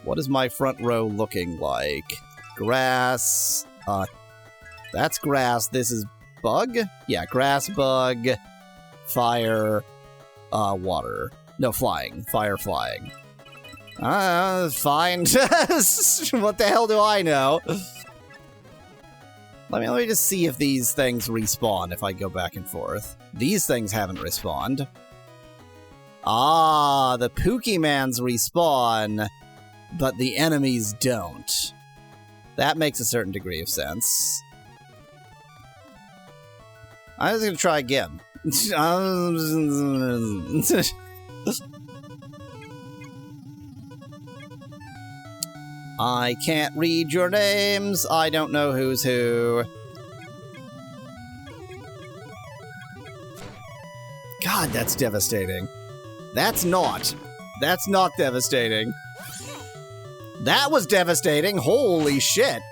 What is my front row looking like? Grass. That's grass. This is bug? Yeah, grass, bug, fire, water. No, flying. Fire, flying. Fine. What the hell do I know? Let me just see if these things respawn if I go back and forth. These things haven't respawned. Ah, the Pokemans respawn, but the enemies don't. That makes a certain degree of sense. I'm just gonna try again. I can't read your names. I don't know who's who. God, that's devastating. That's not devastating. That was devastating. Holy shit.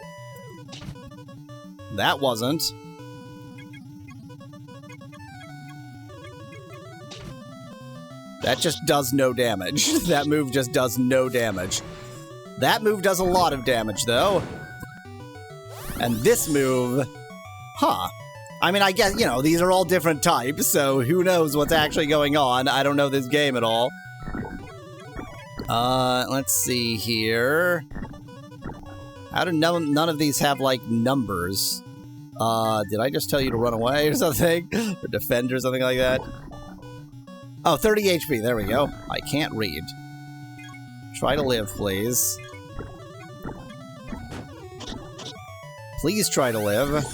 That wasn't. That just does no damage. That move just does no damage. That move does a lot of damage, though. And this move... Huh. I mean, I guess, you know, these are all different types, so who knows what's actually going on. I don't know this game at all. Let's see here. How do none of these have, like, numbers? Did I just tell you to run away or something? Or defend or something like that? Oh, 30 HP. There we go. I can't read. Try to live, please. Please try to live.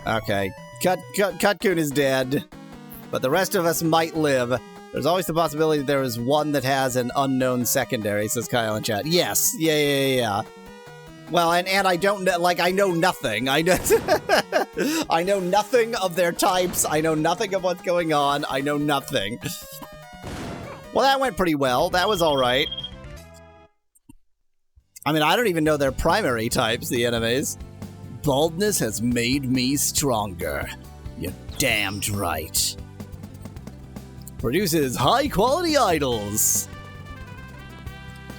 Okay. Cutkun is dead. But the rest of us might live. There's always the possibility there is one that has an unknown secondary, says Kyle in chat. Yes. Yeah. Well, and I don't know, like, I know nothing. I know nothing of their types. I know nothing of what's going on. I know nothing. Well, that went pretty well. That was alright. I mean, I don't even know their primary types, the enemies. Baldness has made me stronger. You're damned right. Produces high-quality idols.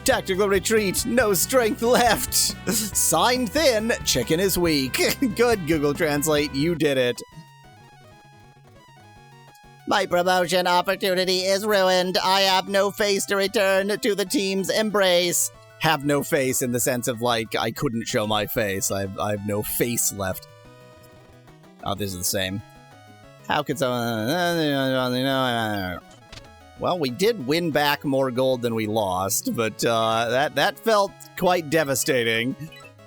Tactical retreat, no strength left. Sign thin, chicken is weak. Good, Google Translate, you did it. My promotion opportunity is ruined. I have no face to return to the team's embrace. Have no face in the sense of, like, I couldn't show my face. I have no face left. Oh, this is the same. How could someone... Well, we did win back more gold than we lost, but that felt quite devastating.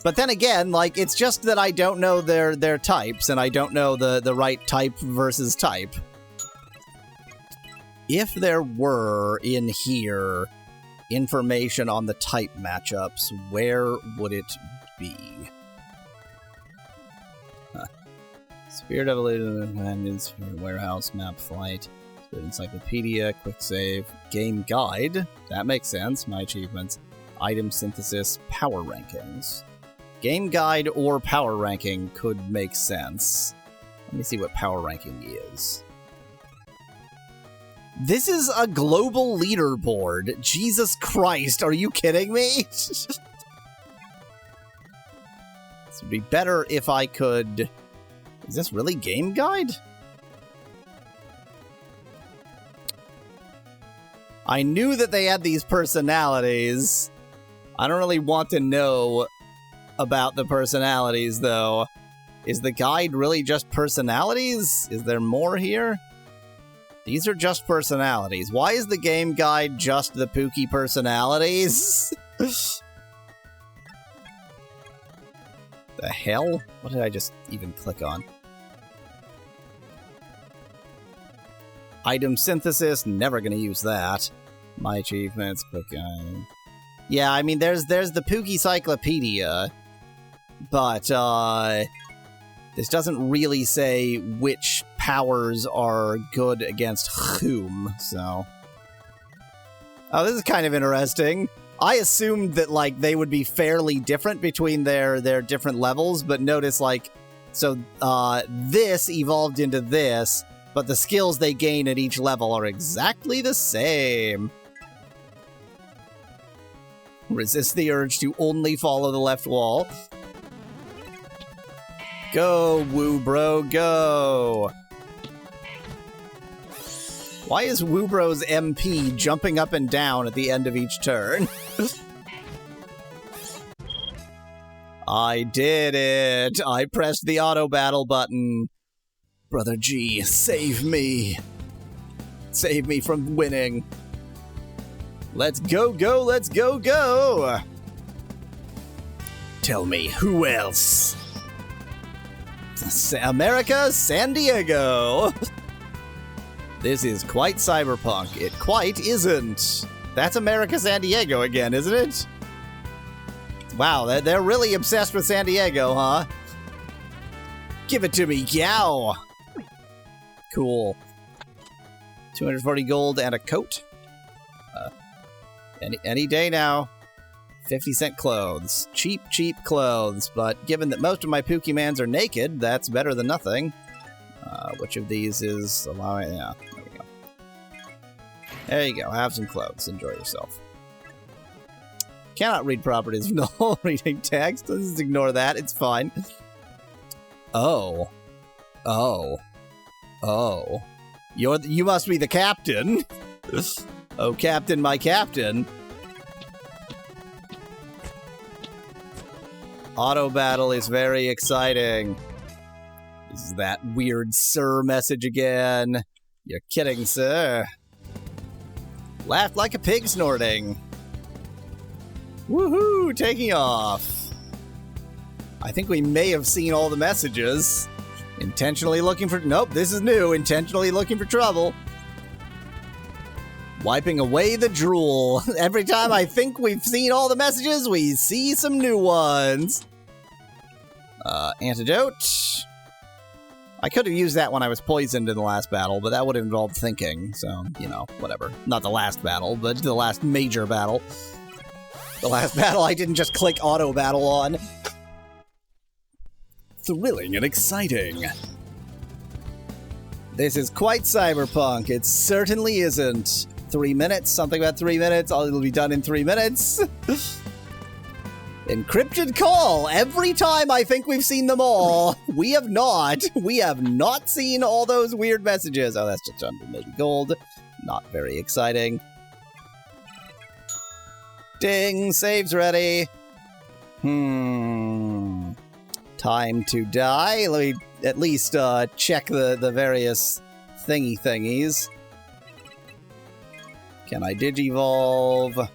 But then again, like, it's just that I don't know their types, and I don't know the right type versus type. If there were, in here, information on the type matchups, where would it be? Spirit Evolution, Spirit Warehouse, Map Flight, Spirit Encyclopedia, Quick Save, Game Guide. That makes sense. My achievements. Item Synthesis, Power Rankings. Game Guide or Power Ranking could make sense. Let me see what Power Ranking is. This is a global leaderboard. Jesus Christ, are you kidding me? This would be better if I could... Is this really Game Guide? I knew that they had these personalities. I don't really want to know about the personalities, though. Is the guide really just personalities? Is there more here? These are just personalities. Why is the game guide just the Pookie personalities? The hell? What did I just even click on? Item synthesis, never gonna use that. My achievements, quick guide. Yeah, I mean, there's the Pookie Cyclopedia, but this doesn't really say which powers are good against whom, so... Oh, this is kind of interesting. I assumed that, like, they would be fairly different between their different levels, but notice, like, so, this evolved into this, but the skills they gain at each level are exactly the same. Resist the urge to only follow the left wall. Go, Woo Bro, go! Why is Woo Bro's MP jumping up and down at the end of each turn? I did it! I pressed the auto battle button. Brother G, save me. Save me from winning. Let's go, go, let's go, go! Tell me, who else? America, San Diego! This is quite cyberpunk. It quite isn't. That's America, San Diego again, isn't it? Wow, they're really obsessed with San Diego, huh? Give it to me, yow! Cool. 240 gold and a coat. Any day now. 50-cent clothes. Cheap, cheap clothes. But given that most of my Pokemans are naked, that's better than nothing. Which of these is allowing... Yeah, there we go. There you go. Have some clothes. Enjoy yourself. Cannot read properties from the whole reading text. Let's just ignore that. It's fine. Oh. Oh. Oh. You must be the captain. Oh, captain, my captain. Auto battle is very exciting. This is that weird sir message again. You're kidding, sir. Laughed like a pig snorting. Woohoo, taking off. I think we may have seen all the messages. Intentionally looking for... Nope, this is new. Intentionally looking for trouble. Wiping away the drool. Every time I think we've seen all the messages, we see some new ones. Antidote. I could have used that when I was poisoned in the last battle, but that would have involved thinking, so, you know, whatever. Not the last battle, but the last major battle. The last battle I didn't just click auto battle on. Thrilling and exciting. This is quite cyberpunk. It certainly isn't. 3 minutes, something about 3 minutes. It'll be done in 3 minutes. Encrypted call. Every time I think we've seen them all. We have not. We have not seen all those weird messages. Oh, that's just 180 gold. Not very exciting. Ding, save's ready. Time to die. Let me at least check the various thingies. Can I digivolve?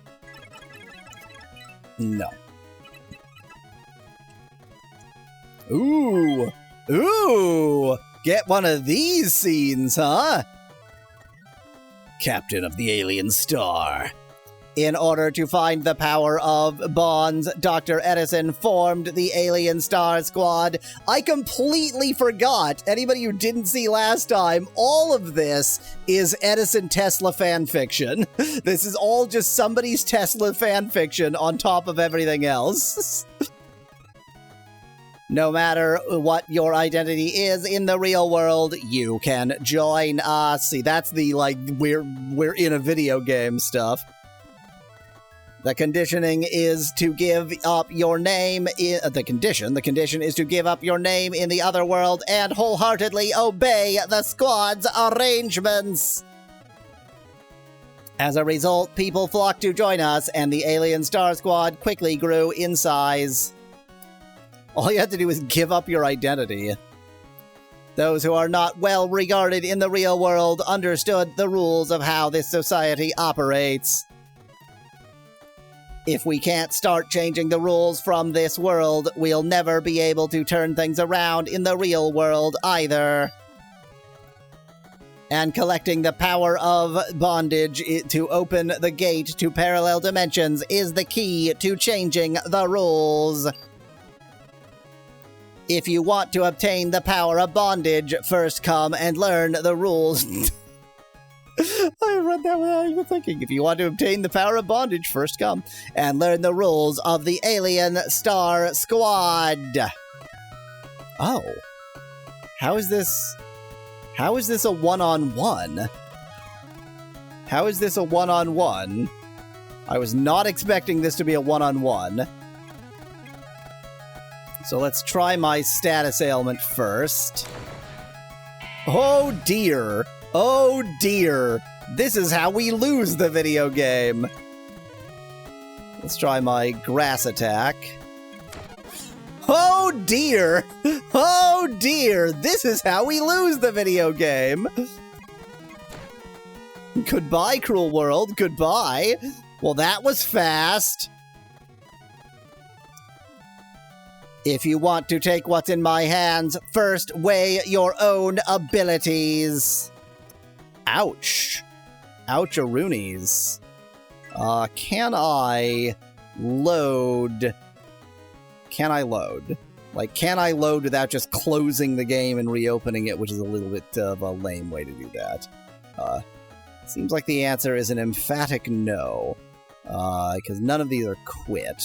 No. Ooh! Ooh! Get one of these scenes, huh? Captain of the Alien Star. In order to find the power of bonds, Dr. Edison formed the Alien Star Squad. I completely forgot. Anybody who didn't see last time, all of this is Edison Tesla fanfiction. This is all just somebody's Tesla fanfiction on top of everything else. No matter what your identity is in the real world, you can join us. See, that's the, like, we're in a video game stuff. The conditioning is to give up your name in... The condition is to give up your name in the other world and wholeheartedly obey the squad's arrangements. As a result, people flocked to join us, and the Alien Star Squad quickly grew in size. All you have to do is give up your identity. Those who are not well regarded in the real world understood the rules of how this society operates. If we can't start changing the rules from this world, we'll never be able to turn things around in the real world either. And collecting the power of bondage to open the gate to parallel dimensions is the key to changing the rules. If you want to obtain the power of bondage, first come and learn the rules. I read that without even thinking. If you want to obtain the power of bondage, first come and learn the rules of the Alien Star Squad. Oh. How is this a one-on-one? How is this a one-on-one? I was not expecting this to be a one-on-one. So let's try my status ailment first. Oh dear. Oh dear. This is how we lose the video game. Let's try my grass attack. Oh dear! Oh dear! This is how we lose the video game! Goodbye, cruel world. Goodbye. Well, that was fast. If you want to take what's in my hands, first weigh your own abilities. Ouch. Oucharoonies. Can I load? Can I load? Like, can I load without just closing the game and reopening it, which is a little bit of a lame way to do that. Seems like the answer is an emphatic no. Because none of these are quit.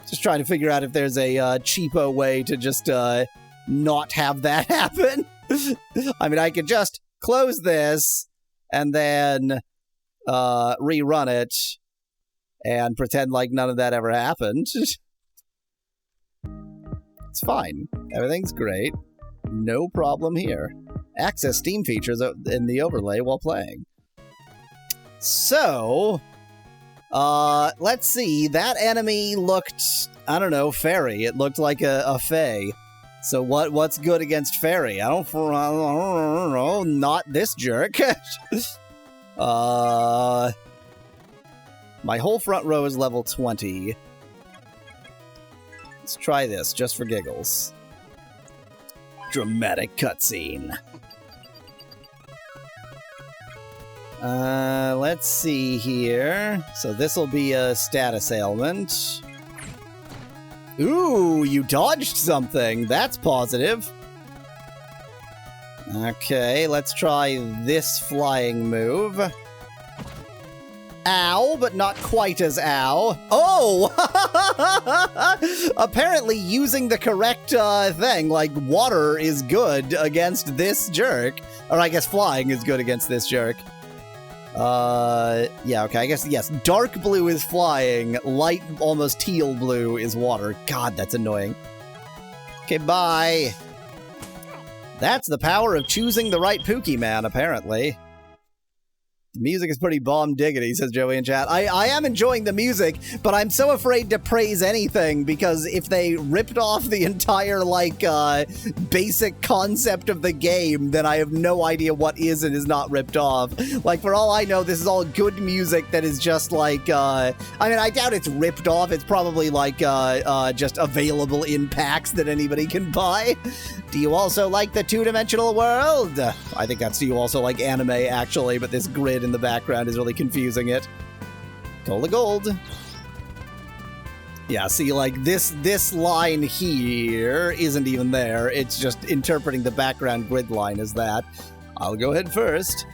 Just trying to figure out if there's a cheapo way to just not have that happen. I mean, I could just close this and then rerun it and pretend like none of that ever happened. It's fine. Everything's great. No problem here. Access Steam features in the overlay while playing. So, let's see. That enemy looked, I don't know, fairy. It looked like a fae. So what's good against fairy? I don't know. Not this jerk. My whole front row is level 20. Let's try this, just for giggles. Dramatic cutscene. Let's see here. So this'll be a status ailment. Ooh, you dodged something. That's positive. Okay, let's try this flying move. Ow, but not quite as ow. Oh! Apparently using the correct thing, like water is good against this jerk. Or I guess flying is good against this jerk. Yeah, okay, I guess, yes. Dark blue is flying, light, almost teal blue is water. God, that's annoying. Okay, bye. That's the power of choosing the right Pookie Man, apparently. The music is pretty bomb diggity, says Joey in chat. I am enjoying the music, but I'm so afraid to praise anything, because if they ripped off the entire, like, basic concept of the game, then I have no idea what is and is not ripped off. Like, for all I know, this is all good music that is just, like, I mean, I doubt it's ripped off. It's probably, like, just available in packs that anybody can buy. Do you also like the two-dimensional world? I think that's do you also like anime, actually, but this grid in the background is really confusing it. Cola Gold. Yeah, see, like, this line here isn't even there. It's just interpreting the background grid line as that. I'll go ahead first.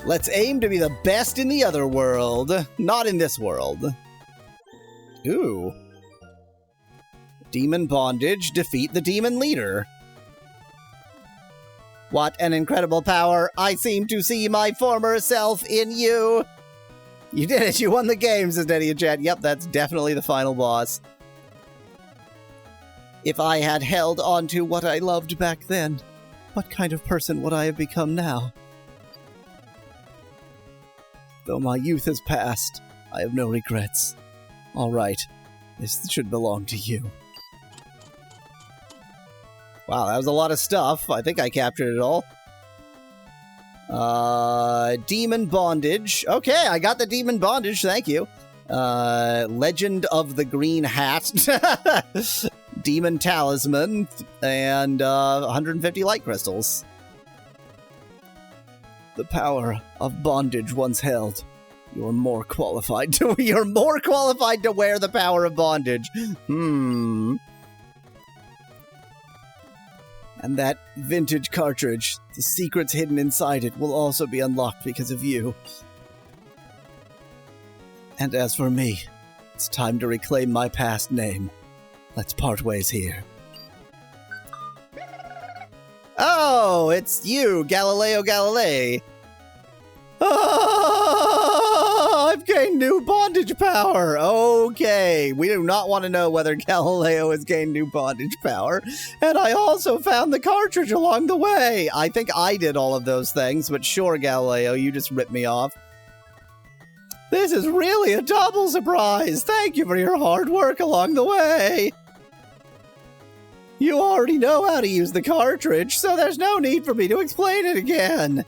Let's aim to be the best in the other world, not in this world. Ooh. Demon bondage, defeat the demon leader. What an incredible power. I seem to see my former self in you. You did it. You won the game, says Daddy in chat. Yep, that's definitely the final boss. If I had held on to what I loved back then, what kind of person would I have become now? Though my youth has passed, I have no regrets. All right, this should belong to you. Wow, that was a lot of stuff. I think I captured it all. Demon bondage. Okay, I got the demon bondage, thank you. Legend of the Green Hat. Demon talisman. And 150 light crystals. The power of bondage once held. You're more qualified to wear the power of bondage. And that vintage cartridge, the secrets hidden inside it, will also be unlocked because of you. And as for me, it's time to reclaim my past name. Let's part ways here. Oh, it's you, Galileo Galilei. Oh! bondage power. Okay, we do not want to know whether Galileo has gained new bondage power. And I also found the cartridge along the way. I think I did all of those things, but sure, Galileo, you just ripped me off. This is really a double surprise. Thank you for your hard work along the way. You already know how to use the cartridge, so there's no need for me to explain it again.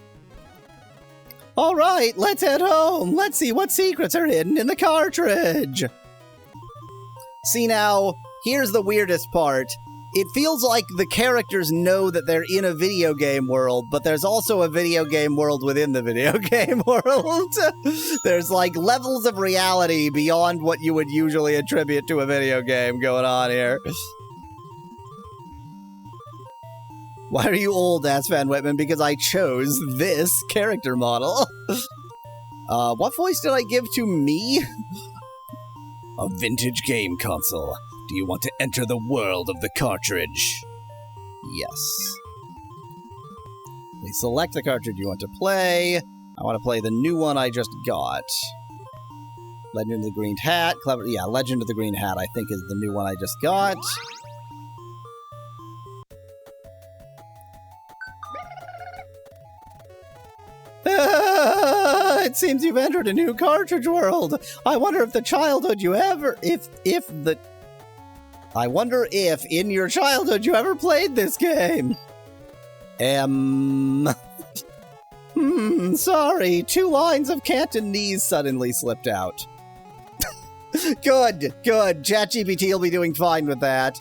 All right, let's head home. Let's see what secrets are hidden in the cartridge. See now, here's the weirdest part. It feels like the characters know that they're in a video game world, but there's also a video game world within the video game world. There's like levels of reality beyond what you would usually attribute to a video game going on here. Why are you old, asked Van Whitman? Because I chose this character model. What voice did I give to me? A vintage game console. Do you want to enter the world of the cartridge? Yes. Please select the cartridge you want to play. I want to play the new one I just got. Legend of the Green Hat. Clever. Yeah, Legend of the Green Hat, I think, is the new one I just got. It seems you've entered a new cartridge world. I wonder if the childhood you ever... I wonder if, in your childhood, you ever played this game. Sorry. 2 lines of Cantonese suddenly slipped out. Good. ChatGPT will be doing fine with that.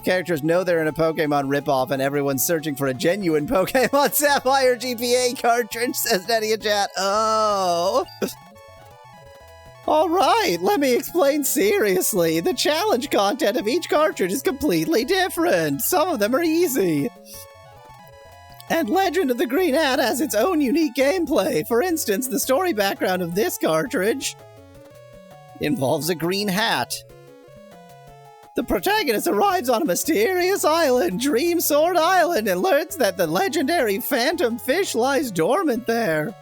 Characters know they're in a Pokemon ripoff and everyone's searching for a genuine Pokemon Sapphire GPA cartridge, says Nettie in chat. Oh. Alright, let me explain seriously. The challenge content of each cartridge is completely different. Some of them are easy. And Legend of the Green Hat has its own unique gameplay. For instance, the story background of this cartridge involves a green hat. The protagonist arrives on a mysterious island, Dream Sword Island, and learns that the legendary phantom fish lies dormant there.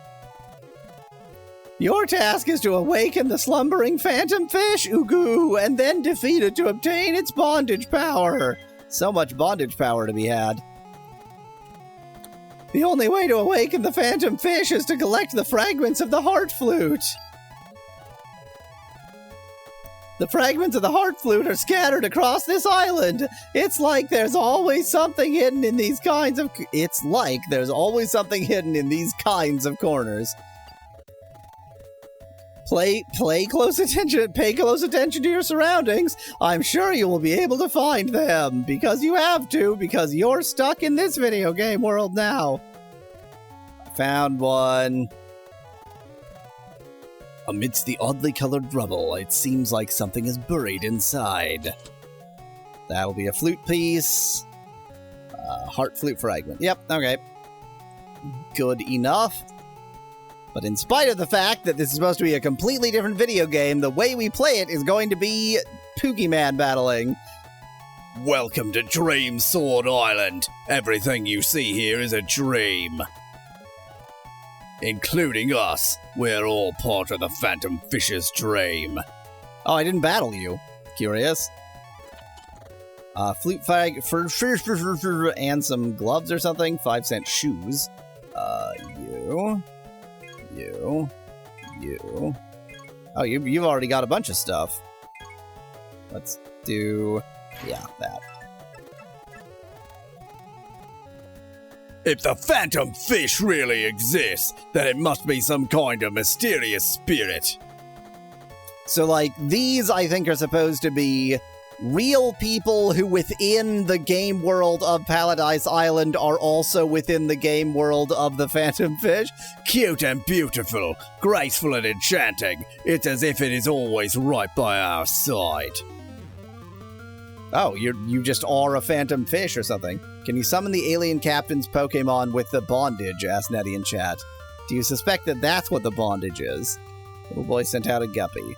Your task is to awaken the slumbering phantom fish, Ugu, and then defeat it to obtain its bondage power. So much bondage power to be had. The only way to awaken the phantom fish is to collect the fragments of the heart flute. The fragments of the heart flute are scattered across this island. It's like there's always something hidden in these kinds of... corners. Pay close attention to your surroundings. I'm sure you will be able to find them. Because you have to, because you're stuck in this video game world now. Found one. Amidst the oddly colored rubble, it seems like something is buried inside. That will be a flute piece. Heart flute fragment. Yep, okay. Good enough. But in spite of the fact that this is supposed to be a completely different video game, the way we play it is going to be Pokemon battling. Welcome to Dream Sword Island. Everything you see here is a dream. Including us. We're all part of the Phantom Fish's dream. Oh, I didn't battle you. Curious. Flute fag and some gloves or something. 5-cent shoes. You. Oh, you've already got a bunch of stuff. Let's do... yeah, that. If the Phantom Fish really exists, then it must be some kind of mysterious spirit. So, like, these, I think, are supposed to be real people who within the game world of Palladise Island are also within the game world of the Phantom Fish. Cute and beautiful, graceful and enchanting. It's as if it is always right by our side. Oh, you just are a phantom fish or something. Can you summon the alien captain's Pokemon with the bondage? Asked Nettie in chat. Do you suspect that that's what the bondage is? Little boy sent out a guppy.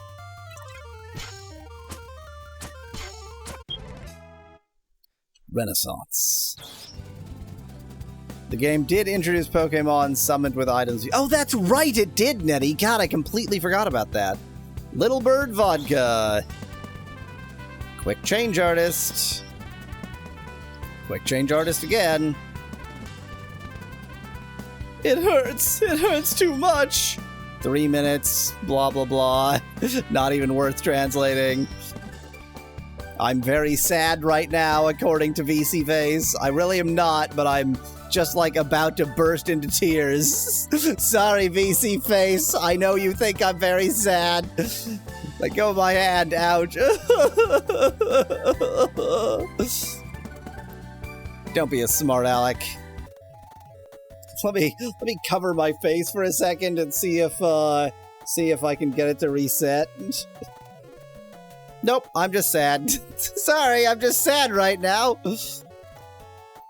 Renaissance. The game did introduce Pokemon summoned with items. Oh, that's right, it did, Nettie. God, I completely forgot about that. Little Bird Vodka. Quick change artist. Quick change artist again. It hurts. It hurts too much. 3 minutes. Blah, blah, blah. Not even worth translating. I'm very sad right now, according to VC Face. I really am not, but I'm just like about to burst into tears. Sorry, VC Face. I know you think I'm very sad. Let go of my hand. Ouch. Don't be a smart aleck. Let me cover my face for a second and see if I can get it to reset. Nope, I'm just sad. Sorry, I'm just sad right now.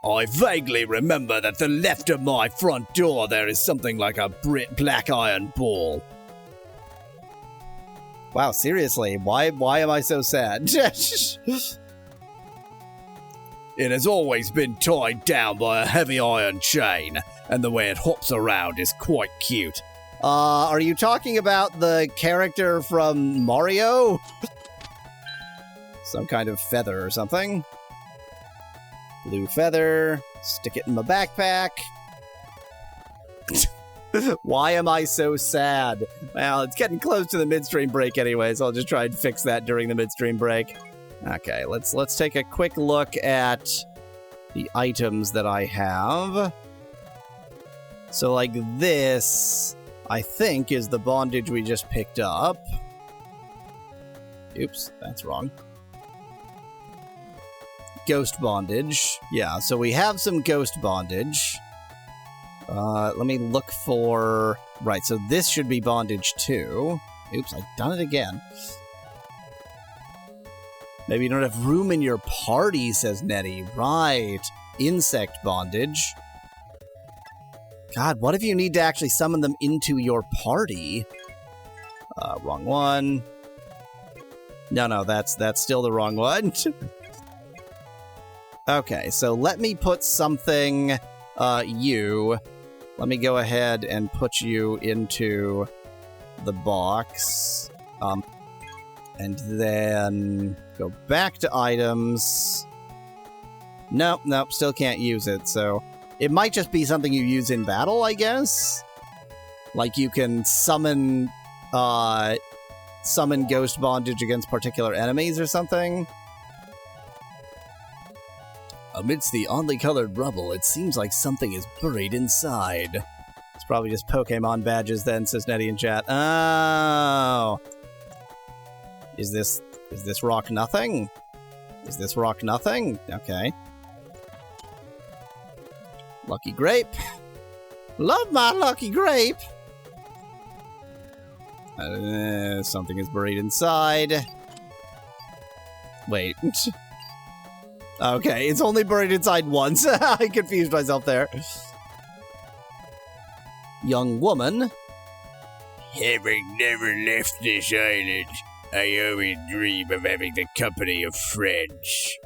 I vaguely remember that to the left of my front door there is something like a black iron ball. Wow, seriously, why am I so sad? It has always been tied down by a heavy iron chain, and the way it hops around is quite cute. Are you talking about the character from Mario? Some kind of feather or something. Blue feather. Stick it in my backpack. Why am I so sad? Well, it's getting close to the midstream break anyway, so I'll just try and fix that during the midstream break. Okay, let's take a quick look at the items that I have. So like this, I think, is the bondage we just picked up. Oops, that's wrong. Ghost bondage. Yeah, so we have some ghost bondage. Let me look for... Right, so this should be bondage too. Oops, I've done it again. Maybe you don't have room in your party, says Nettie. Right. Insect bondage. God, what if you need to actually summon them into your party? Wrong one. No, that's still the wrong one. Okay, so let me put something, you. Let me go ahead and put you into the box. And then go back to items. Nope, still can't use it, so... It might just be something you use in battle, I guess? Like you can summon ghost bondage against particular enemies or something? Amidst the oddly colored rubble, it seems like something is buried inside. It's probably just Pokemon badges then, says Nettie in chat. Oh. Is this rock nothing? Is this rock nothing? Okay. Lucky grape. Love my lucky grape. Something is buried inside. Wait. Okay, it's only buried inside once. I confused myself there. Young woman. Having never left this island, I always dream of having the company of friends.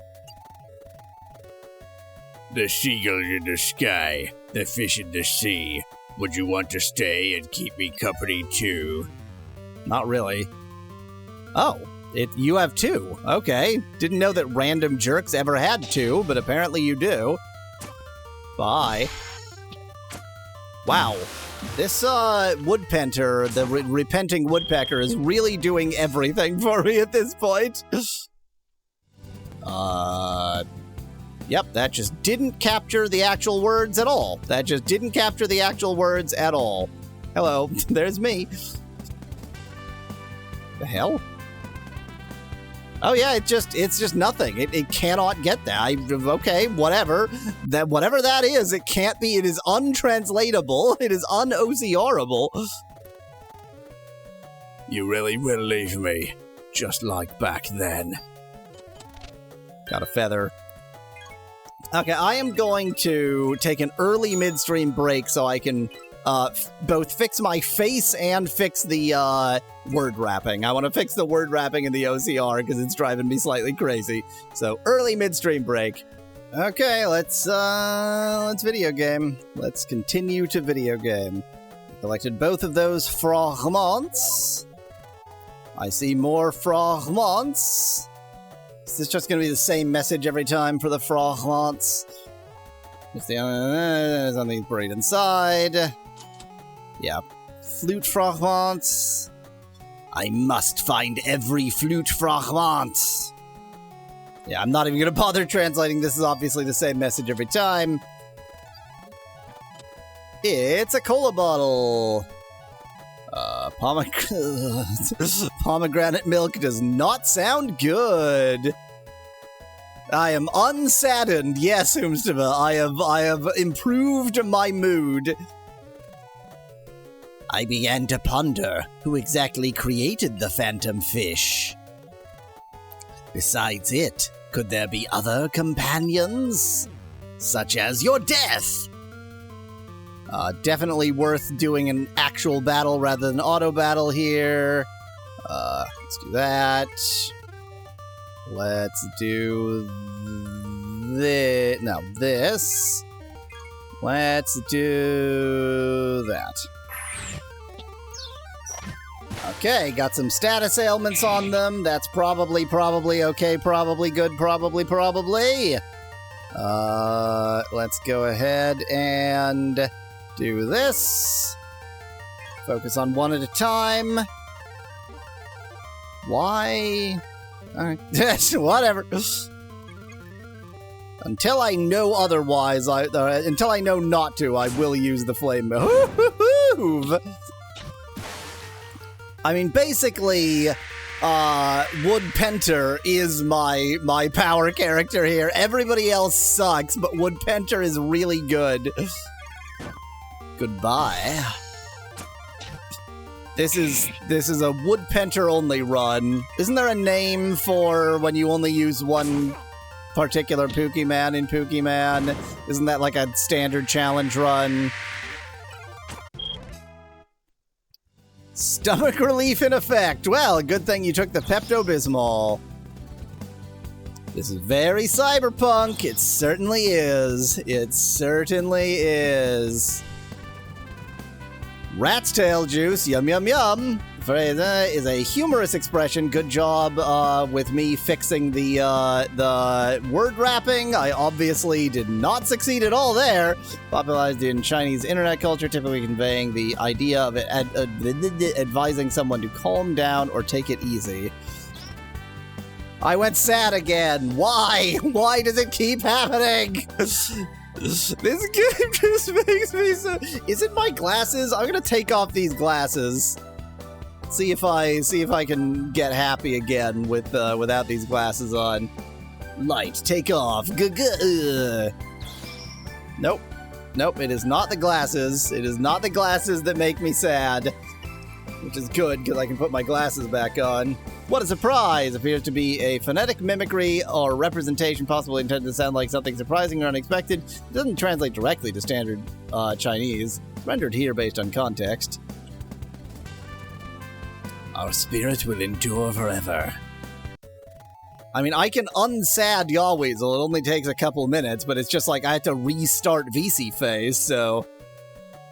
The seagulls in the sky, the fish in the sea. Would you want to stay and keep me company too? Not really. Oh, you have two. Okay. Didn't know that random jerks ever had two, but apparently you do. Bye. Wow. This woodpenter, the repenting woodpecker, is really doing everything for me at this point. Yep, that just didn't capture the actual words at all. That just didn't capture the actual words at all. Hello, there's me. The hell? Oh yeah, it's just nothing. It cannot get that. Okay, whatever. Whatever that is, it can't be. It is untranslatable. It is un-OCRable. You really will leave me, just like back then. Got a feather. Okay, I am going to take an early midstream break so I can both fix my face and fix the word wrapping. I want to fix the word wrapping in the OCR because it's driving me slightly crazy. So early midstream break. Okay, let's video game. Let's continue to video game. Collected both of those fragments. I see more fragments. Is this just going to be the same message every time for the fragments? If there's something buried inside. Yeah. Flute fragments. I must find every flute fragment. Yeah, I'm not even going to bother translating. This is obviously the same message every time. It's a cola bottle. Pomegranate milk does not sound good. I am unsaddened. Yes, Humstava, I have improved my mood. I began to ponder who exactly created the phantom fish. Besides it, could there be other companions? Such as your death? Definitely worth doing an actual battle rather than auto battle here. Let's do that. Let's do this. No, this. Let's do that. Okay, got some status ailments on them. That's probably okay, probably good, probably. Let's go ahead and do this. Focus on one at a time. Why? Alright, whatever. Until I know otherwise, until I know not to, I will use the flame move. I mean, basically, Woodpenter is my power character here. Everybody else sucks, but Woodpenter is really good. Goodbye. This is a Woodpenter only run. Isn't there a name for when you only use one particular Pokémon in Pokémon? Isn't that like a standard challenge run? Stomach relief in effect. Well, good thing you took the Pepto-Bismol. This is very cyberpunk. It certainly is. It certainly is. Rat's tail juice. Yum, yum, yum. Phrase is a humorous expression. Good job with me fixing the word wrapping. I obviously did not succeed at all there. Popularized in Chinese internet culture, typically conveying the idea of advising someone to calm down or take it easy. I went sad again. Why? Why does it keep happening? This game just makes me so... Is it my glasses? I'm gonna take off these glasses. See if I can get happy again with without these glasses on. Light, take off. Nope. Nope, it is not the glasses. It is not the glasses that make me sad. Which is good, because I can put my glasses back on. What a surprise! Appears to be a phonetic mimicry or representation possibly intended to sound like something surprising or unexpected. It doesn't translate directly to standard Chinese. Rendered here based on context. Our spirit will endure forever. I mean, I can unsad Yahweasel. It only takes a couple minutes, but it's just like I have to restart VC phase, so...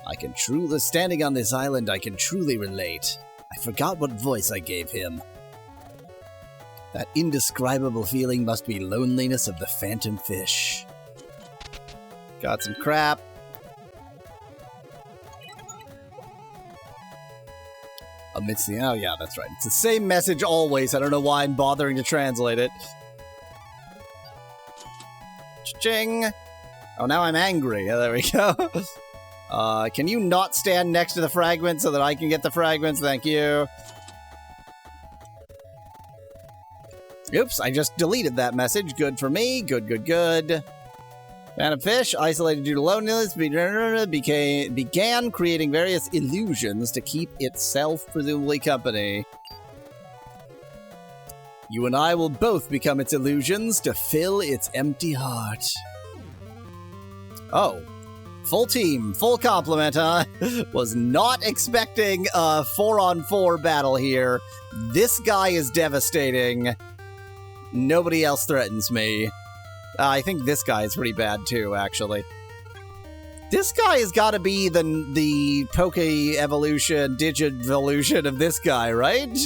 I can truly... Standing on this island, I can truly relate. I forgot what voice I gave him. That indescribable feeling must be loneliness of the phantom fish. Got some crap. Amidst the... Oh, yeah, that's right. It's the same message always. I don't know why I'm bothering to translate it. Cha-ching! Oh, now I'm angry. Oh, there we go. Can you not stand next to the fragments so that I can get the fragments? Thank you. Oops, I just deleted that message. Good for me. Good, good, good. Phantom fish, isolated due to loneliness, began creating various illusions to keep itself presumably company. You and I will both become its illusions to fill its empty heart. Oh. Full team, full complement, huh? Was not expecting a 4-on-4 battle here. This guy is devastating. Nobody else threatens me. I think this guy is pretty bad too, actually. This guy has got to be the Poke evolution, Digivolution of this guy, right?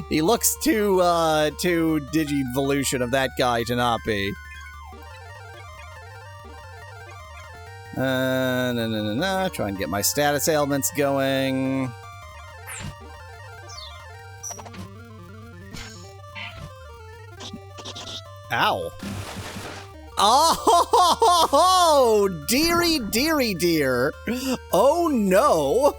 He looks too Digivolution of that guy to not be. No. Try and get my status ailments going. Ow. Oh, dearie, dearie, dear. Oh, no.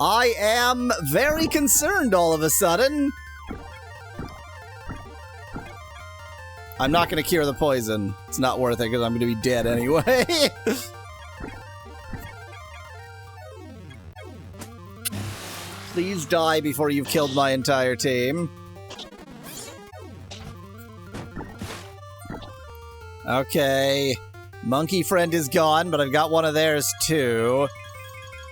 I am very concerned all of a sudden. I'm not going to cure the poison. It's not worth it because I'm going to be dead anyway. Please die before you've killed my entire team. Okay. Monkey friend is gone, but I've got one of theirs too.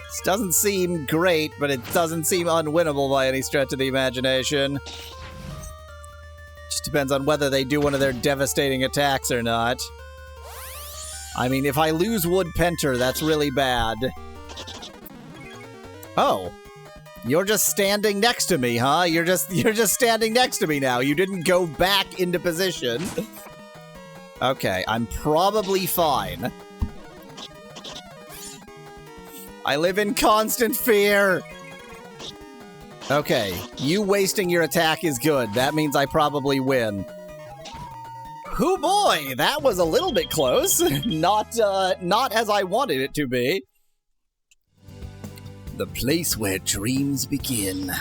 This doesn't seem great, but it doesn't seem unwinnable by any stretch of the imagination. Just depends on whether they do one of their devastating attacks or not. I mean, if I lose Wood Penter, that's really bad. Oh. You're just standing next to me, huh? You're just standing next to me now. You didn't go back into position. Okay, I'm probably fine. I live in constant fear. Okay, you wasting your attack is good. That means I probably win. Hoo boy, that was a little bit close. Not as I wanted it to be. The place where dreams begin.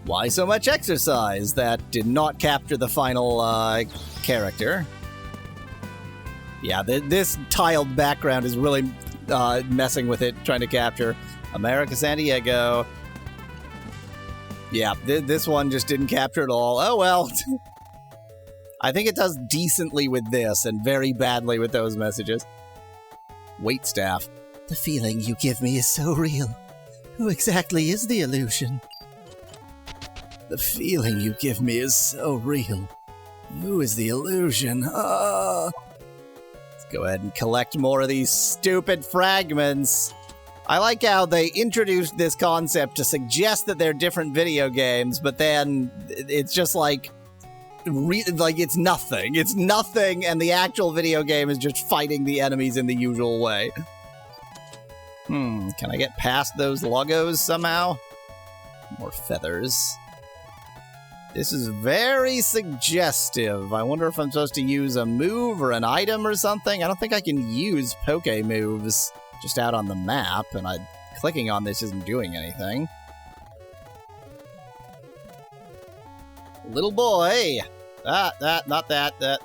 Why so much exercise? That did not capture the final character. Yeah, this tiled background is really messing with it, trying to capture America San Diego. Yeah, this one just didn't capture it all. Oh well. I think it does decently with this and very badly with those messages. Waitstaff. The feeling you give me is so real. Who exactly is the illusion? The feeling you give me is so real. Who is the illusion? Let's go ahead and collect more of these stupid fragments. I like how they introduced this concept to suggest that they're different video games, but then it's just like it's nothing. It's nothing, and the actual video game is just fighting the enemies in the usual way. Can I get past those logos somehow? More feathers. This is very suggestive. I wonder if I'm supposed to use a move or an item or something. I don't think I can use Poke moves just out on the map, and clicking on this isn't doing anything. Little boy! Not that.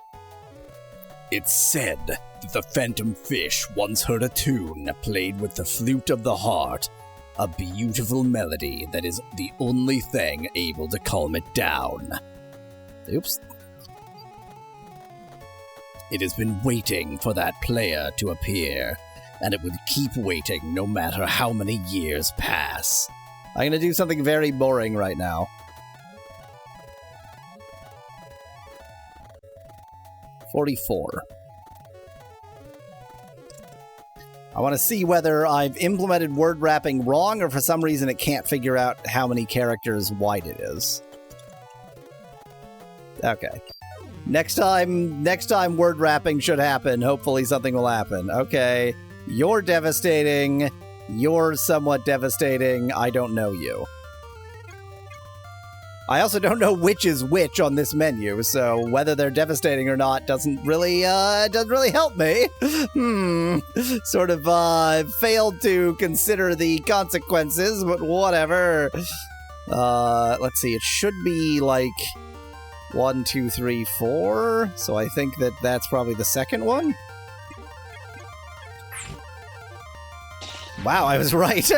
It's said that the phantom fish once heard a tune played with the flute of the heart. A beautiful melody that is the only thing able to calm it down. Oops. It has been waiting for that player to appear, and it would keep waiting no matter how many years pass. I'm gonna do something very boring right now. 44. I want to see whether I've implemented word wrapping wrong or for some reason it can't figure out how many characters wide it is. Okay. Next time word wrapping should happen. Hopefully something will happen. Okay. You're devastating. You're somewhat devastating. I don't know you. I also don't know which is which on this menu, so whether they're devastating or not doesn't really help me. Sort of failed to consider the consequences, but whatever. Let's see, it should be like 1, 2, 3, 4, so I think that's probably the second one. Wow, I was right.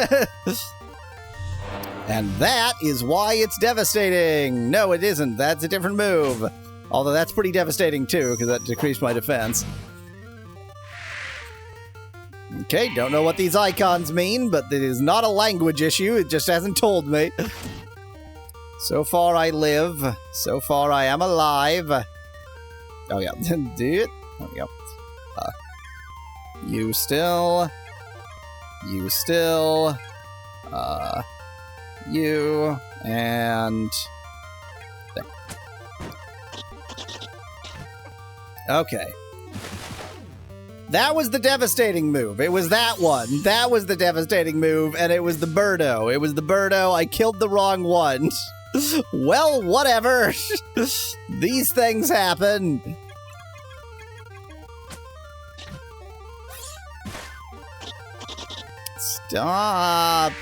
And that is why it's devastating. No, it isn't. That's a different move. Although that's pretty devastating too, because that decreased my defense. Okay, don't know what these icons mean, but it is not a language issue. It just hasn't told me. So far I live. So far I am alive. Oh yeah, do it. There we go. You still. You, and... there. Okay. That was the devastating move. It was that one. That was the devastating move, and it was the Birdo. It was the Birdo. I killed the wrong one. Well, whatever. These things happen. Stop.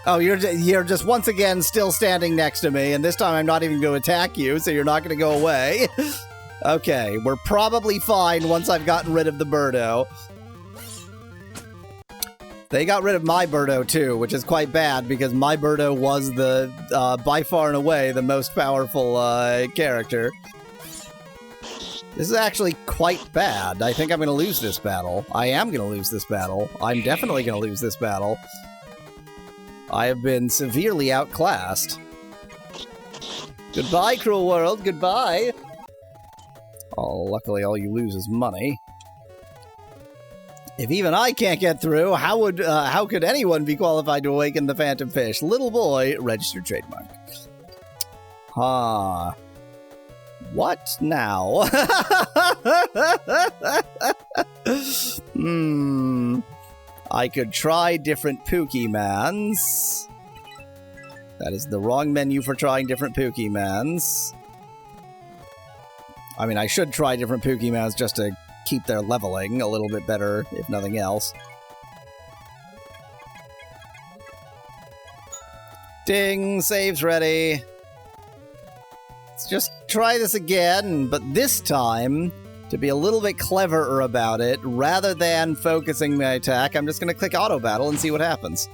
Oh, you're just once again still standing next to me, and this time I'm not even going to attack you, so you're not going to go away. Okay, we're probably fine once I've gotten rid of the Birdo. They got rid of my Birdo too, which is quite bad because my Birdo was the, by far and away, the most powerful character. This is actually quite bad. I think I'm going to lose this battle. I am going to lose this battle. I'm definitely going to lose this battle. I have been severely outclassed. Goodbye, cruel world. Goodbye. Oh, luckily all you lose is money. If even I can't get through, how could anyone be qualified to awaken the Phantom Fish? Little boy, registered trademark. Huh. What now? I could try different Pokemons. That is the wrong menu for trying different Pokemons. I mean, I should try different Pokemons just to keep their leveling a little bit better, if nothing else. Ding! Save's ready. Let's just try this again, but this time, to be a little bit cleverer about it, rather than focusing my attack, I'm just going to click Auto Battle and see what happens.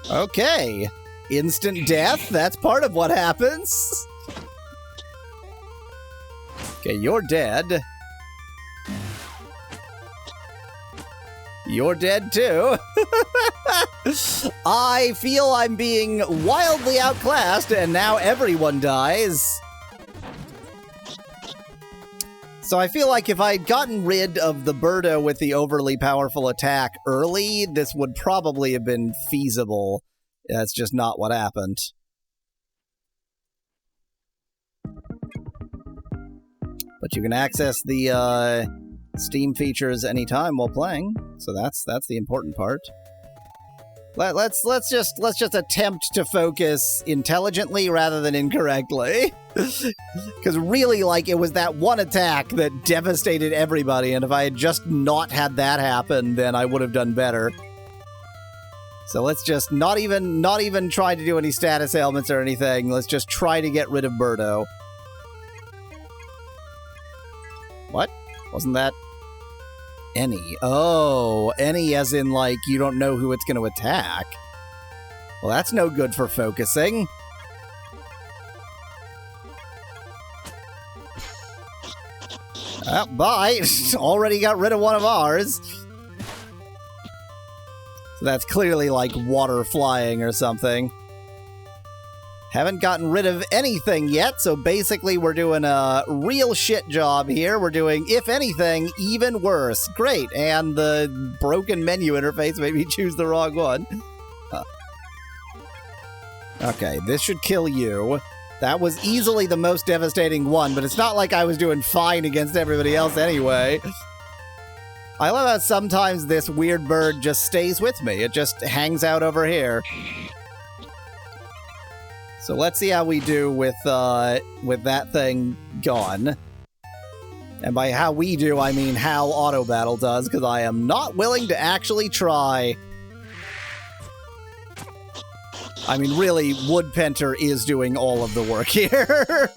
Okay. Instant death, that's part of what happens. Okay, you're dead. You're dead too. I feel I'm being wildly outclassed, and now everyone dies. So I feel like if I'd gotten rid of the Birdo with the overly powerful attack early, this would probably have been feasible. That's just not what happened. But you can access the Steam features anytime while playing, so that's the important part. Let's just attempt to focus intelligently rather than incorrectly, because really, like, it was that one attack that devastated everybody, and if I had just not had that happen, then I would have done better. So let's just not even try to do any status ailments or anything. Let's just try to get rid of Birdo. What? Wasn't that any? Oh, any as in, like, you don't know who it's going to attack. Well, that's no good for focusing. Bye. Already got rid of one of ours. So that's clearly, like, water flying or something. Haven't gotten rid of anything yet, so basically we're doing a real shit job here. We're doing, if anything, even worse. Great, and the broken menu interface made me choose the wrong one. Okay, this should kill you. That was easily the most devastating one, but it's not like I was doing fine against everybody else anyway. I love how sometimes this weird bird just stays with me. It just hangs out over here. So let's see how we do with that thing gone. And by how we do, I mean how Auto Battle does, because I am not willing to actually try. I mean, really, Woodpenter is doing all of the work here.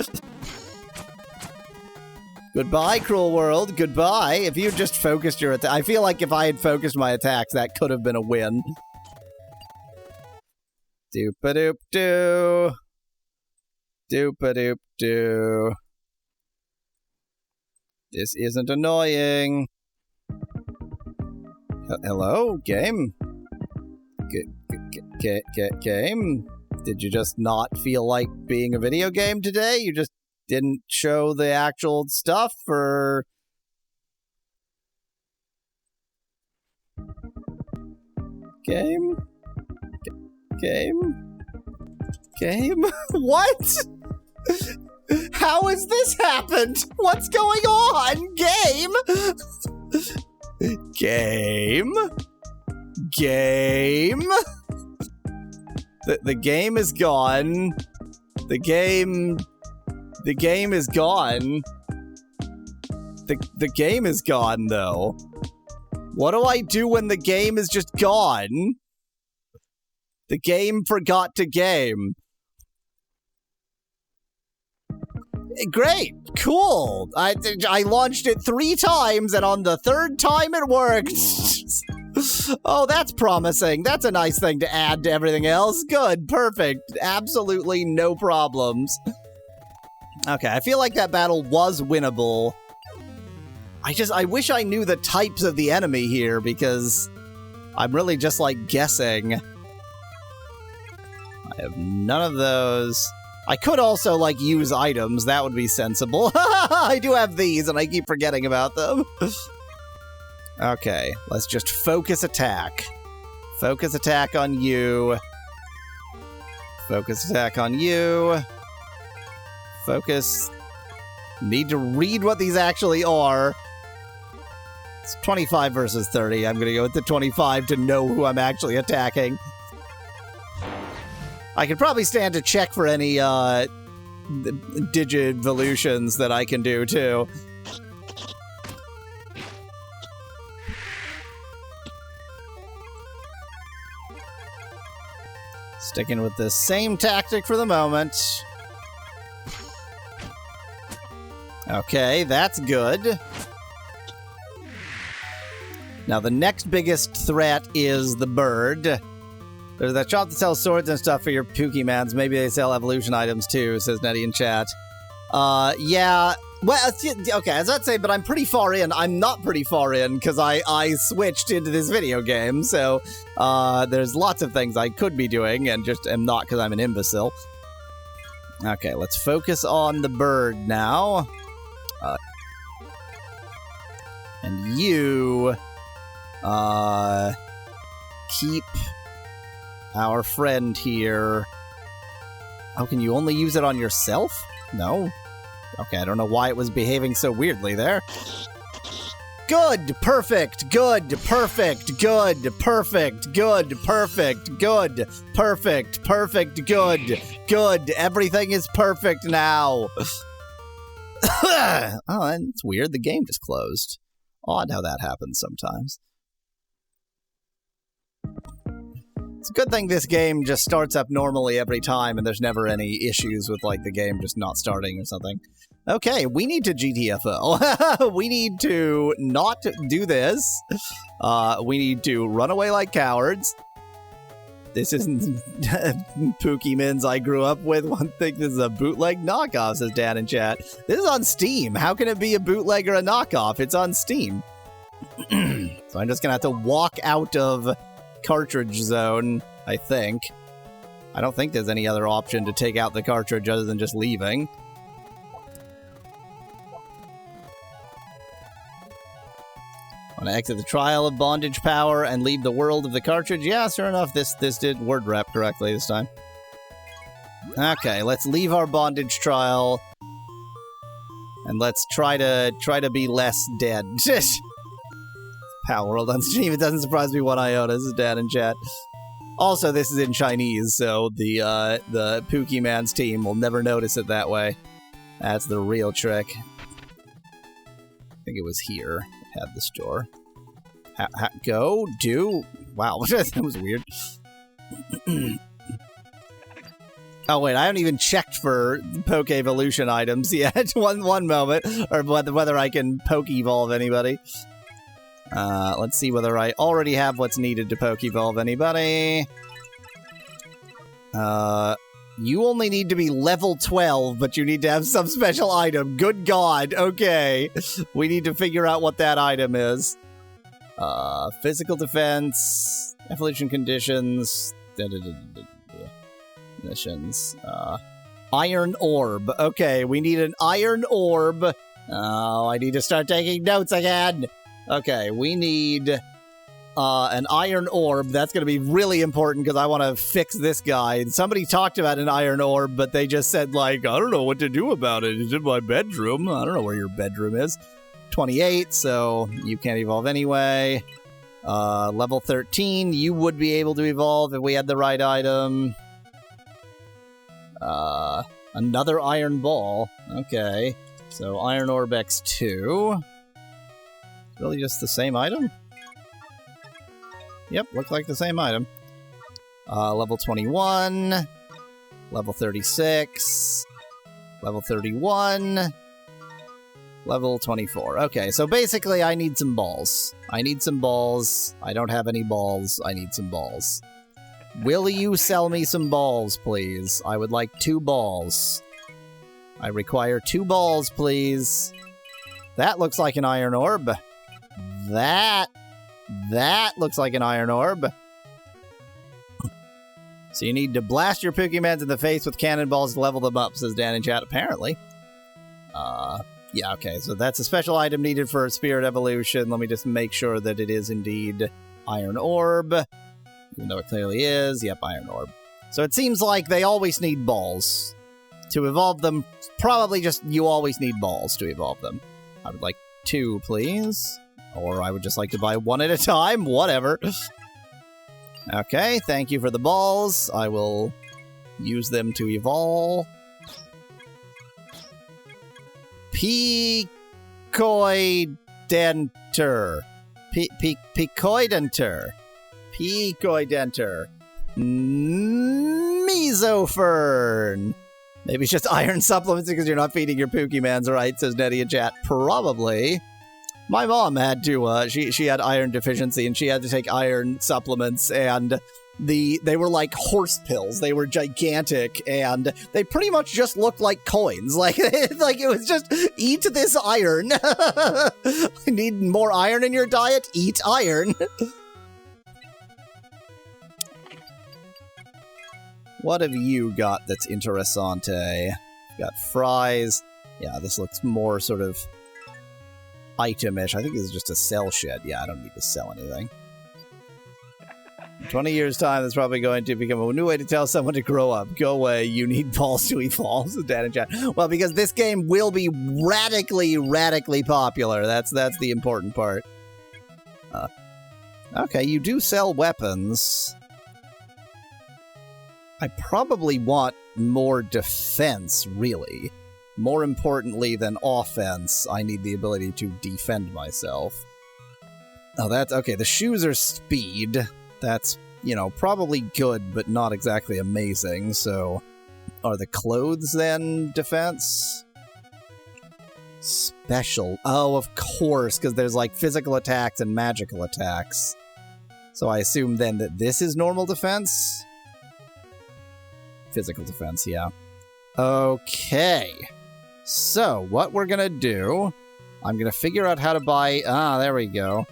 Goodbye, cruel world. Goodbye. If you just focused your attack, I feel like if I had focused my attacks, that could have been a win. Doop-a-doop-doo. Doop-a-doop-doo. This isn't annoying. Hello, game? Game? Did you just not feel like being a video game today? You just didn't show the actual stuff for... Game? What? How has this happened? What's going on? Game? The game is gone. The game is gone. The game is gone, though. What do I do when the game is just gone? The game forgot to game. Great, cool. I launched it 3 times, and on the 3rd time it worked. Oh, that's promising. That's a nice thing to add to everything else. Good, perfect. Absolutely no problems. Okay, I feel like that battle was winnable. I wish I knew the types of the enemy here, because I'm really just, like, guessing. I have none of those. I could also, like, use items. That would be sensible. I do have these, and I keep forgetting about them. Okay, let's just focus attack. Focus attack on you. Focus attack on you. Focus. Need to read what these actually are. It's 25 versus 30. I'm gonna go with the 25 to know who I'm actually attacking. I could probably stand to check for any Digivolutions that I can do, too. Sticking with the same tactic for the moment. Okay, that's good. Now, the next biggest threat is the bird. There's that shop that sells swords and stuff for your Pokemans. Maybe they sell evolution items too, says Nettie in chat. Yeah. Well, okay, as I'd say, but I'm pretty far in. I'm not pretty far in, because I switched into this video game, so there's lots of things I could be doing, and just am not because I'm an imbecile. Okay, let's focus on the bird now. And you... keep... our friend here. Oh, can you only use it on yourself? No. Okay, I don't know why it was behaving so weirdly there. Good, perfect, good, perfect, good, perfect, good, perfect, good, perfect, perfect, good, good. Everything is perfect now. Oh, and it's weird. The game just closed. Odd how that happens sometimes. It's a good thing this game just starts up normally every time and there's never any issues with, like, the game just not starting or something. Okay, we need to GTFO. We need to not do this. We need to run away like cowards. This isn't Pokemons I grew up with. One thing, this is a bootleg knockoff, says Dan in chat. This is on Steam. How can it be a bootleg or a knockoff? It's on Steam. So I'm just gonna have to walk out of cartridge zone, I think. I don't think there's any other option to take out the cartridge other than just leaving. Want to exit the trial of bondage power and leave the world of the cartridge? Yeah, sure enough, this did word wrap correctly this time. Okay, let's leave our bondage trial. And let's try to be less dead. Power World on Steam. It doesn't surprise me one iota. This is Dan in chat. Also, this is in Chinese, so the Pokemon's team will never notice it that way. That's the real trick. I think it was here. It had the store. Go, do. Wow, that was weird. Oh wait, I haven't even checked for Poke Evolution items yet. one moment, or whether I can Poke Evolve anybody. Let's see whether I already have what's needed to Pokevolve anybody. You only need to be level 12, but you need to have some special item. Good God, okay. We need to figure out what that item is. Physical defense, evolution conditions, missions. Iron orb. Okay, we need an iron orb. Oh, I need to start taking notes again. Okay, we need an iron orb. That's going to be really important because I want to fix this guy. And somebody talked about an iron orb, but they just said, like, I don't know what to do about it. It's in my bedroom. I don't know where your bedroom is. 28, so you can't evolve anyway. Level 13, you would be able to evolve if we had the right item. Another iron ball. Okay. So Iron Orb X2. Really just the same item? Yep, looked like the same item. Level 21. Level 36. Level 31. Level 24. Okay, so basically I need some balls. I need some balls. I don't have any balls. I need some balls. Will you sell me some balls, please? I would like 2 balls. I require 2 balls, please. That looks like an iron orb. That looks like an iron orb. So you need to blast your Pokemons in the face with cannonballs to level them up, says Dan in chat, apparently. Yeah, okay, so that's a special item needed for Spirit Evolution. Let me just make sure that it is indeed Iron Orb. Even though it clearly is. Yep, Iron Orb. So it seems like they always need balls. To evolve them, probably just you always need balls to evolve them. I would like 2, please. Or I would just like to buy 1 at a time. Whatever. Okay, thank you for the balls. I will use them to evolve. Picoidenter. Picoidenter. Picoidenter. Mesofern. Maybe it's just iron supplements because you're not feeding your Pokemons right, says Nettie in chat. Probably. My mom had to, she had iron deficiency and she had to take iron supplements, and they were like horse pills. They were gigantic and they pretty much just looked like coins. Like it was just, eat this iron. Need more iron in your diet? Eat iron. What have you got that's interessante? Got fries. Yeah, this looks more sort of itemish. I think this is just a sell shed. Yeah, I don't need to sell anything. In 20 years' time, that's probably going to become a new way to tell someone to grow up. Go away, you need balls to evolve, says Dan in chat. Well, because this game will be radically popular. That's the important part. Okay, you do sell weapons. I probably want more defense, really. More importantly than offense, I need the ability to defend myself. Oh, that's... okay, the shoes are speed. That's, probably good, but not exactly amazing, so... Are the clothes, then, defense? Special. Oh, of course, because there's, like, physical attacks and magical attacks. So I assume, then, that this is normal defense? Physical defense, yeah. Okay. So, what we're gonna do... I'm gonna figure out how to buy... Ah, there we go.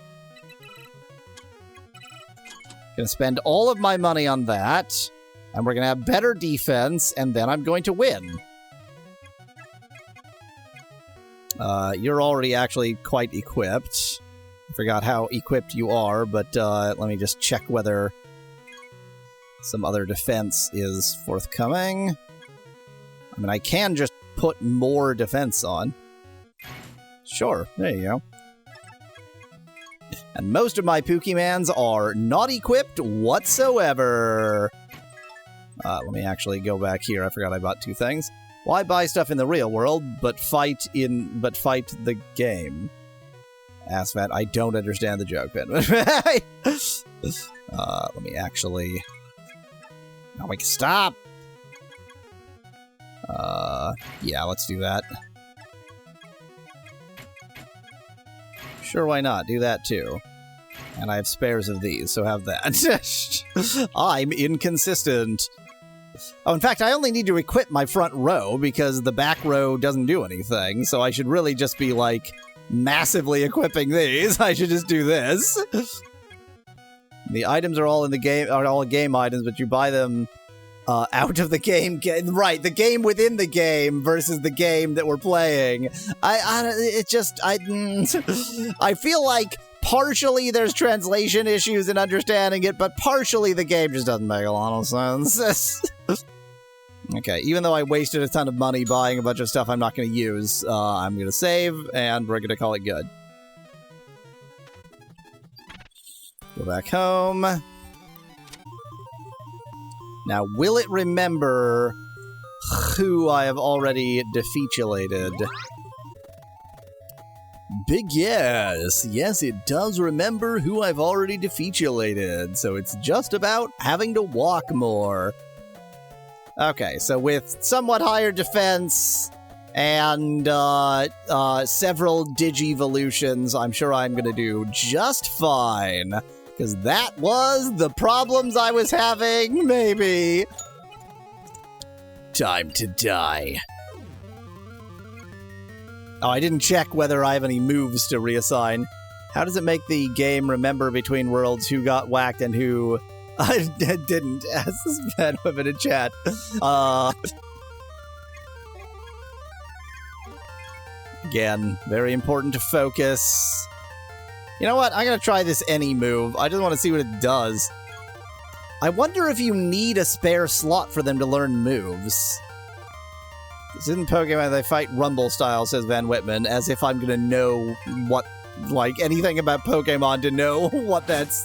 Gonna spend all of my money on that, and we're gonna have better defense, and then I'm going to win. You're already actually quite equipped. I forgot how equipped you are, but let me just check whether some other defense is forthcoming. I mean, I can just put more defense on. Sure, there you go. And most of my Pokemons are not equipped whatsoever. Let me actually go back here. I forgot I bought 2 things. Why buy stuff in the real world, but fight the game? Asvat, I don't understand the joke, Ben. Let me actually... No, we can stop! Yeah, let's do that. Sure, why not? Do that, too. And I have spares of these, so have that. I'm inconsistent. Oh, in fact, I only need to equip my front row, because the back row doesn't do anything, so I should really just be, like, massively equipping these. I should just do this. The items are all in the game, are all game items, but you buy them out of the game. Right, the game within the game versus the game that we're playing. I feel like partially there's translation issues in understanding it, but partially the game just doesn't make a lot of sense. Okay, even though I wasted a ton of money buying a bunch of stuff I'm not going to use, I'm going to save, and we're going to call it good. Go back home. Now, will it remember who I have already defeatulated? Big yes. Yes, it does remember who I've already defeatulated, so it's just about having to walk more. Okay, so with somewhat higher defense and several digivolutions, I'm sure I'm going to do just fine. Because that was the problems I was having, maybe. Time to die. Oh, I didn't check whether I have any moves to reassign. How does it make the game remember between worlds who got whacked and who didn't? Ask this bad women in chat. Again, very important to focus. You know what? I'm going to try this any move. I just want to see what it does. I wonder if you need a spare slot for them to learn moves. This isn't Pokemon, they fight Rumble style, says Van Whitman, as if I'm going to know what, like, anything about Pokemon to know what that's,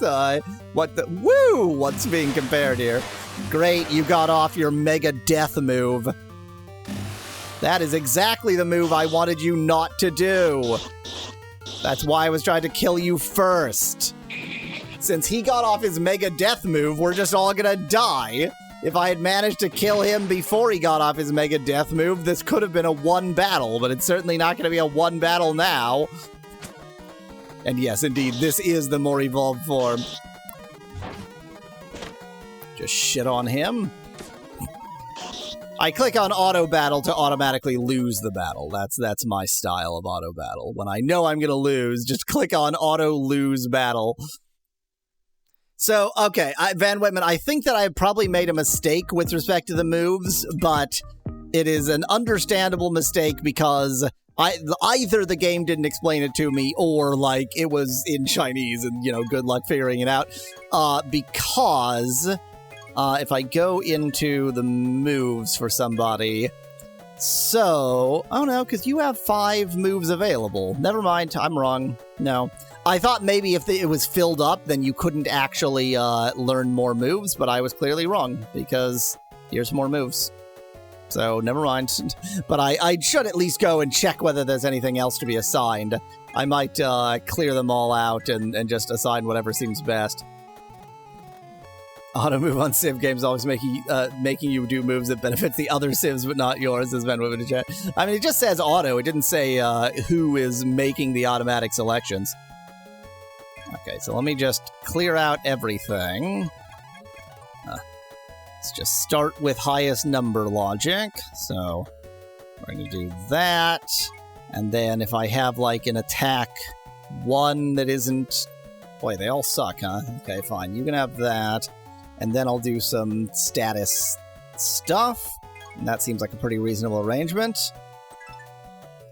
what's being compared here. Great, you got off your Mega Death move. That is exactly the move I wanted you not to do. That's why I was trying to kill you first. Since he got off his Mega Death move, we're just all gonna die. If I had managed to kill him before he got off his Mega Death move, this could have been a one battle, but it's certainly not gonna be a one battle now. And yes, indeed, this is the more evolved form. Just shit on him. I click on auto battle to automatically lose the battle. That's my style of auto battle. When I know I'm gonna lose, just click on auto lose battle. So, okay, Van Whitman, I think that I probably made a mistake with respect to the moves, but it is an understandable mistake because either the game didn't explain it to me or, like, it was in Chinese and, you know, good luck figuring it out. Because if I go into the moves for somebody, so, oh no, because you have 5 moves available. Never mind, I'm wrong. No. I thought maybe if it was filled up, then you couldn't actually learn more moves, but I was clearly wrong, because here's more moves. So, never mind. But I should at least go and check whether there's anything else to be assigned. I might clear them all out and just assign whatever seems best. Auto move on Civ games always making you do moves that benefits the other Civs but not yours, as Ben Women in chat. I mean, it just says auto. It didn't say who is making the automatic selections. Okay, so let me just clear out everything. Let's just start with highest number logic. So we're going to do that. And then if I have, like, an attack 1 that isn't... Boy, they all suck, huh? Okay, fine. You can have that. And then I'll do some status stuff. And that seems like a pretty reasonable arrangement.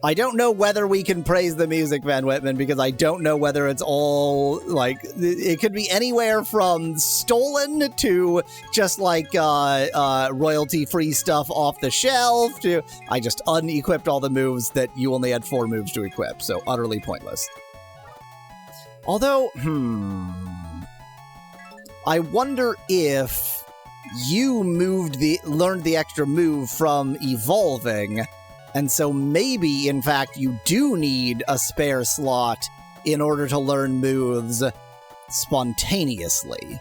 I don't know whether we can praise the music, Van Whitman, because I don't know whether it's all, like, it could be anywhere from stolen to just, like, royalty-free stuff off the shelf to... I just unequipped all the moves that you only had 4 moves to equip, so utterly pointless. Although, I wonder if you learned the extra move from evolving, and so maybe, in fact, you do need a spare slot in order to learn moves spontaneously.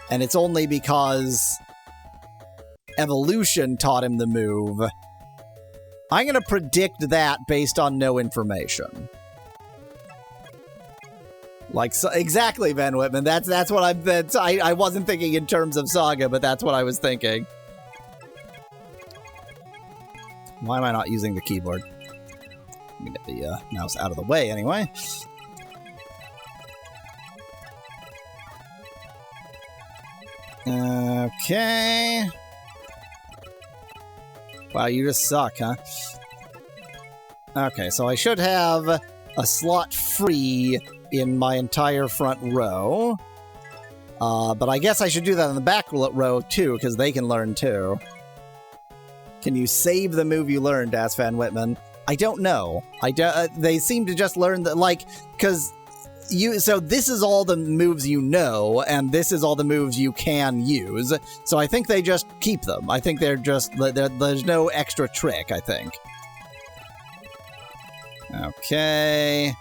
And it's only because evolution taught him the move. I'm going to predict that based on no information. Like, so, exactly, Van Whitman. That's what I wasn't thinking in terms of Saga, but that's what I was thinking. Why am I not using the keyboard? Let me get the mouse out of the way, anyway. Okay. Wow, you just suck, huh? Okay, so I should have a slot free in my entire front row. But I guess I should do that in the back row, too, because they can learn, too. Can you save the move you learned, asked Van Whitman. I don't know. They seem to just learn that, like, because so this is all the moves you know, and this is all the moves you can use. So I think they just keep them. I think they're just, there's no extra trick, I think. Okay.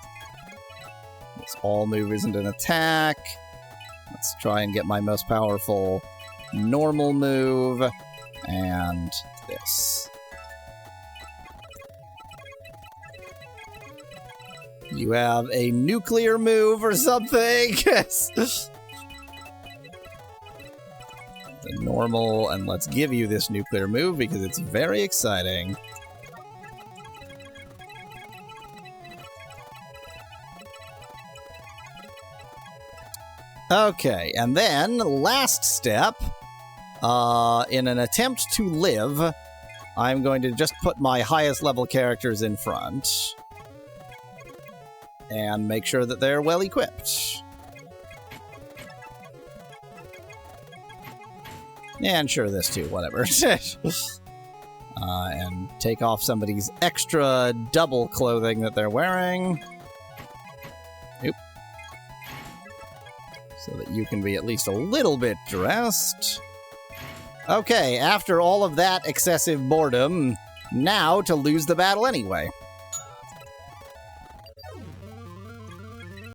This all move isn't an attack. Let's try and get my most powerful normal move. And this. You have a nuclear move or something? The normal, and let's give you this nuclear move because it's very exciting. Okay, and then, last step, in an attempt to live, I'm going to just put my highest level characters in front. And make sure that they're well equipped. And sure, this too, whatever. And take off somebody's extra double clothing that they're wearing. Oop. So that you can be at least a little bit dressed. Okay, after all of that excessive boredom, now to lose the battle anyway.